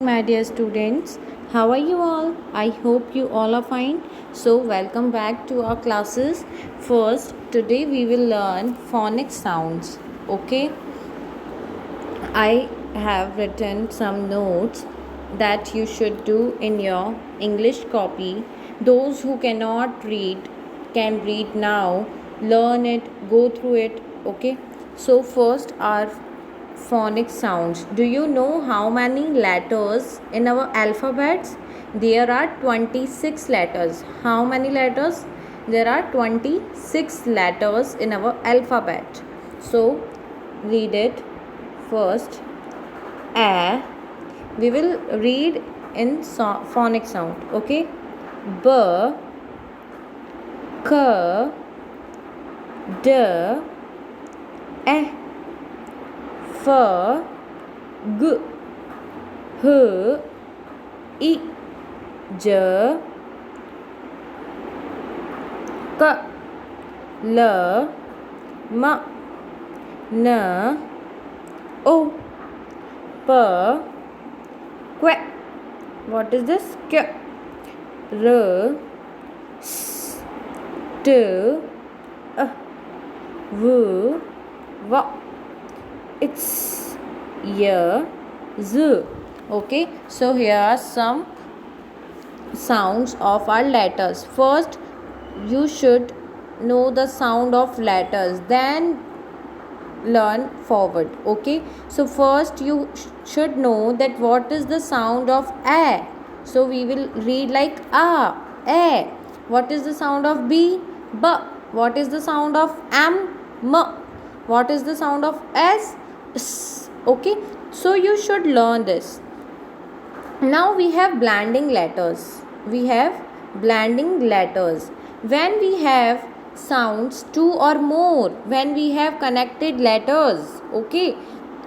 My dear students, how are you all? I hope you all are fine. So, welcome back to our classes. First, today we will learn phonic sounds. Okay, I have written some notes that you should do in your English copy. Those who cannot read can read now, learn it, go through it. Okay, so first, our phonic sounds. Do you know how many letters in our alphabets? There are 26 letters. How many letters? There are 26 letters in our alphabet. So read it first. A. We will read in phonic sound. Okay. B. K. D. E. F. G. H. I. J. K. L. M. N. O. P. Q. What is this? Q. R. S. T. V. W. It's Y. Z. Okay, so here are some sounds of our letters. First, you should know the sound of letters, then learn forward. Okay, so first you should know that what is the sound of A. So we will read like A. What is the sound of B? B. What is the sound of M? M. What is the sound of S? S. Okay, so you should learn this. Now we have blending letters. When we have sounds two or more, when we have connected letters. Okay,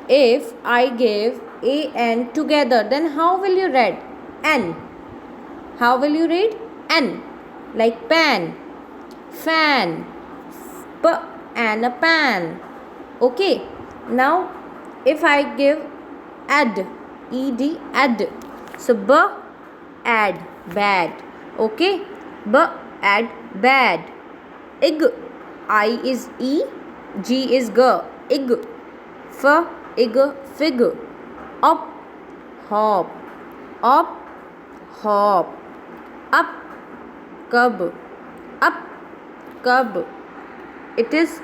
if I give A N together, then how will you read N? How will you read N? Like pan, fan, p and a pan. Okay, now if I give add, add, so b add bad. Okay, b add bad. Ig, I is E, G is G, ig. F, ig, fig. Up, hop, up, hop. Up, cub, up, cub. It is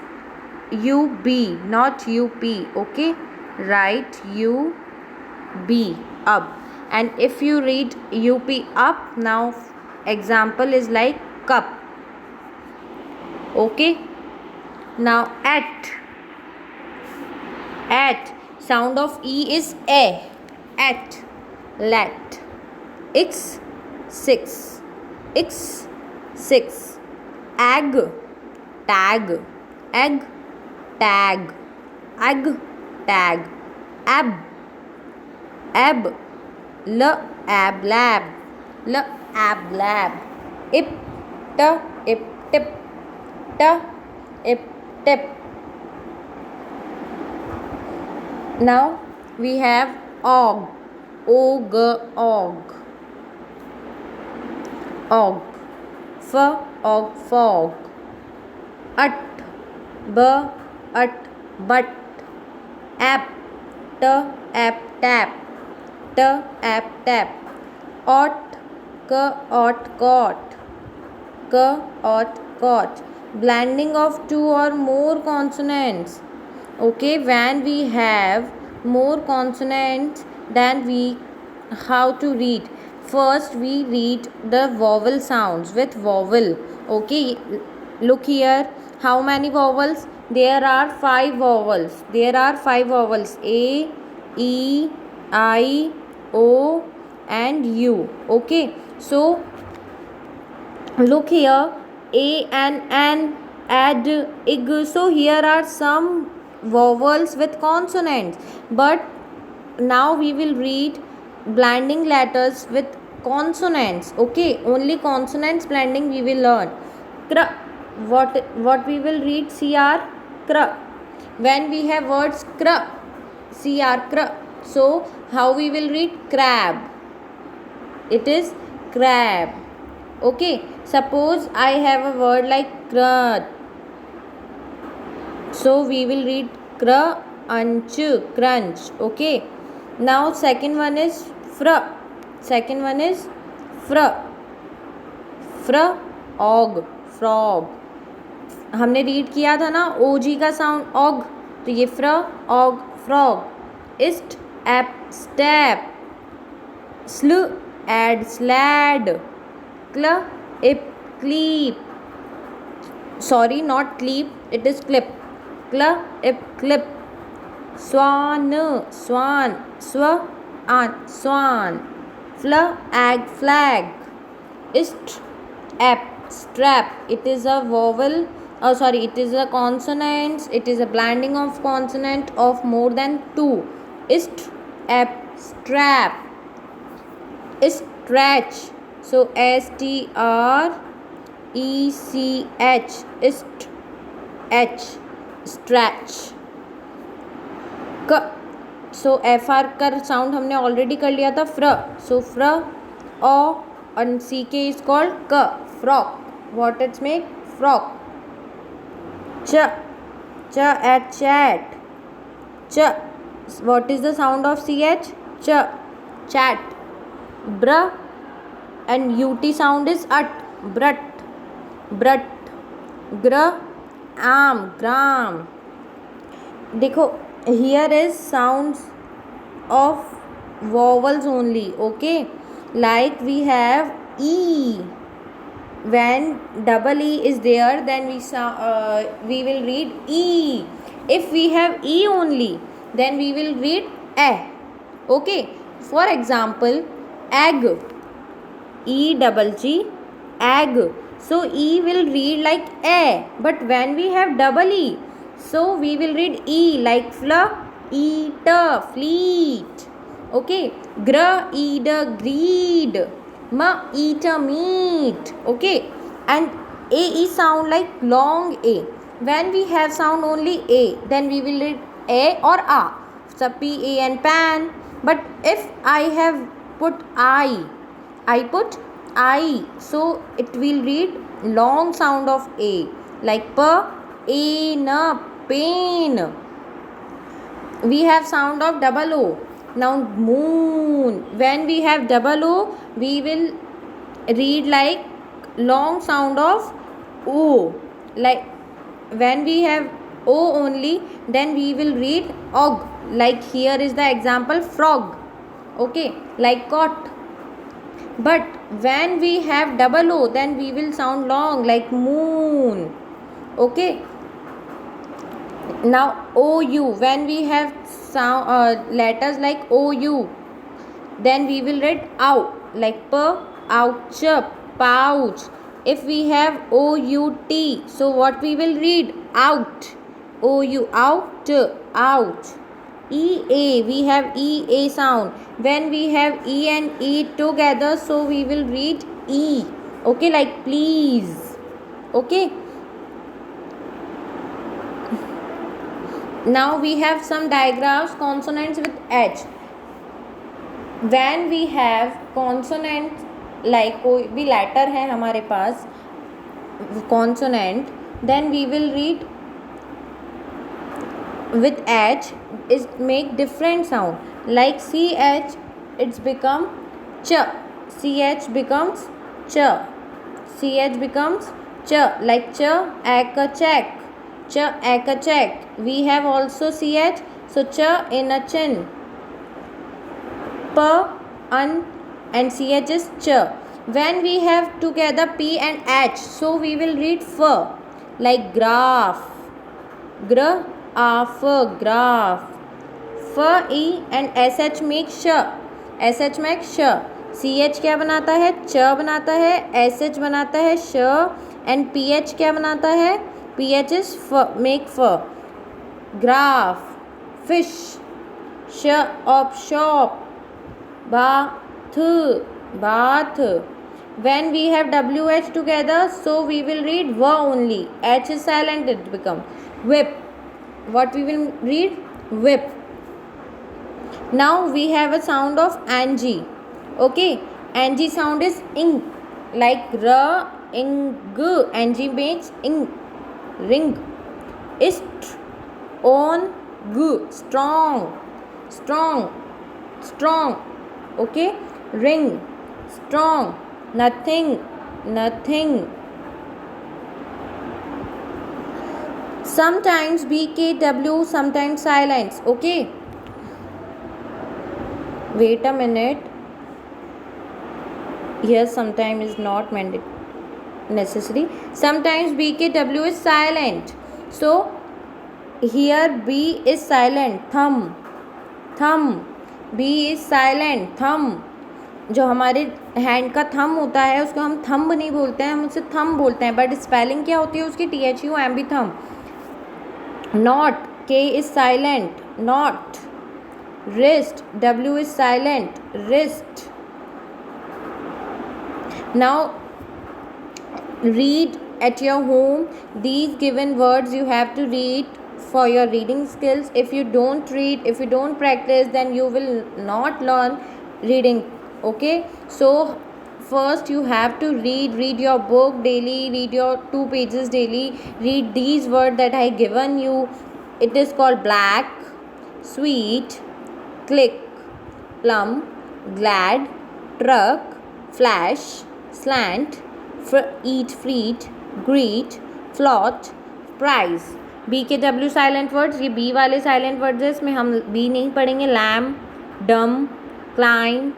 UB, not UP. Okay, write UB, up. And if you read UP up, now example is like cup. Okay, now at, sound of E is A, at, let. X, 6, x, 6. Ag, tag, egg, tag, ag, tag. Ab, l, ab, lab, l, ab, lab. Ip, ip, tip, ip, tip. Now we have og, og, og. F, og, fog. At, but. Ap, tap, ap, tap. Ought, caught. Caught. Blending of two or more consonants. Okay, when we have more consonants, then we how to read. First we read the vowel sounds with vowel. Okay, look here, how many vowels? There are 5 vowels. A, E, I, O and U. Okay, so look here, A and N, add, ig. So here are some vowels with consonants, but now we will read blending letters with consonants. Okay, only consonants blending we will learn. Kr, what we will read? Cr. When we have words cr, cr, so how we will read crab? It is crab. Okay, suppose I have a word like crunch, so we will read crunch, crunch. Okay, now second one is fr. Second one is fr. frog, frog. हमने read किया था ना ओजी का sound org, तो ये fr og frog. St ep step, sl ed sled, cl ip clip, sorry not clip, it is clip, cl ip clip. Swan swan, sw an swan. Fl ag flag. St ap strap, it is a vowel, it is a consonants, it is a blending of consonant of more than two. Ist ap strap. Stretch, so strech, ist h, stretch. क, so fr का sound हमने already कर लिया था फ्र, so फ्र ओ and ck is called k, frog. What it make? Frog. Ch, ch at chat, ch. What is the sound of ch? Ch, chat. Br and ut sound is at, brut, brut. Gr, am, gram. देखो here is sounds of vowels only. Okay, like we have e. When double e is there, then we will read e. If we have e only, then we will read a. Okay, for example, egg, e double g, egg, so e will read like a. But when we have double e, so we will read e like fl, eater, fleet. Okay, gr, eater, greed, ma, eater, meat. Okay, and a sound like long a. When we have sound only a, then we will read a or a, so p a and pan. But if I have put I put I, so it will read long sound of a, like p, a, na, pain. We have sound of double o. Now moon, when we have double o, we will read like long sound of o. Like when we have o only, then we will read og. Like here is the example, frog. Okay, like cot. But when we have double o, then we will sound long like moon. Okay, now ou, when we have sound letters like ou, then we will read ow, like p, ouch, pouch. If we have out, so what we will read? Out, ou, out, ouch. ea, we have ea sound. When we have e and e together, so we will read e. Okay, like please. Okay, now we have some diagrams, consonants with h. When we have consonant, like कोई भी letter है हमारे पास consonant, then we will read with h is make different sound. Like ch, it's become ch, ch becomes ch, ch becomes ch, like ch, ek, check, ch, ek, check. We have also ch, so ch in a chin, p, an, and ch is ch. When we have together p and h, so we will read f, like graph, gr, af, graph. f, e and sh make sh, sh make sh. ch क्या बनाता है? च बनाता है. sh बनाता है श. and ph क्या बनाता है? ph is f, make f. graph, fish, sh of shop, bath, bath. When we have wh together, so we will read v only. h is silent, it becomes whip. What we will read? Whip. Now we have a sound of ng. Okay, ng sound is ing, like r, ing, ng makes ing, ring. Ist, on, g, strong, strong, strong. Okay, ring, strong, nothing, nothing. Sometimes BKW, sometimes silence. Okay, wait a minute. Here sometime is not necessary. Sometimes BKW is silent. So here B is silent. Thumb, thumb. B is silent. Thumb. जो हमारे hand का थम होता है उसको हम thumb नहीं बोलते हैं, हम उसे थम बोलते हैं, बट स्पेलिंग क्या होती है उसकी THUMB, थम. Not, K is silent. Not. Wrist, W is silent. Wrist. Now read at your home these given words. You have to read for your reading skills. If you don't read, if you don't practice, then you will not learn reading. Okay, so first you have to read your book daily, read your 2 pages daily, read these words that I given you. It is called black, sweet, click, plum, glad, truck, flash, slant, eat, freet, greet, float, prize. BKW silent words, ये B वाले silent words है, इसमें हम B नहीं पढ़ेंगे. Lamb, डम, climb,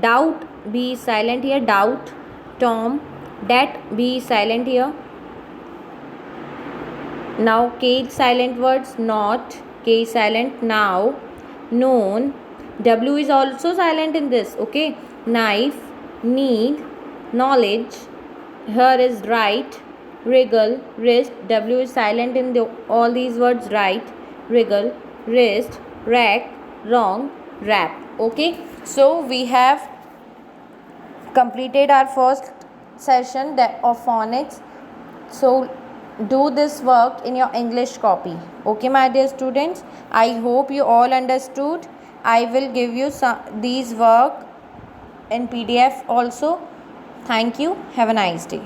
doubt, B is silent here. Doubt, Tom, dat, B is silent here. Now K silent words. Not, K is silent. Now, known, W is also silent in this. Okay, knife, need, knowledge. Here is right, wriggle, wrist. W is silent in all these words. Right, wriggle, wrist, rack, wrong, wrap. Okay, so we have completed our first session of phonics. So do this work in your English copy. Okay, my dear students, I hope you all understood. I will give you these work in PDF also. Thank you. Have a nice day.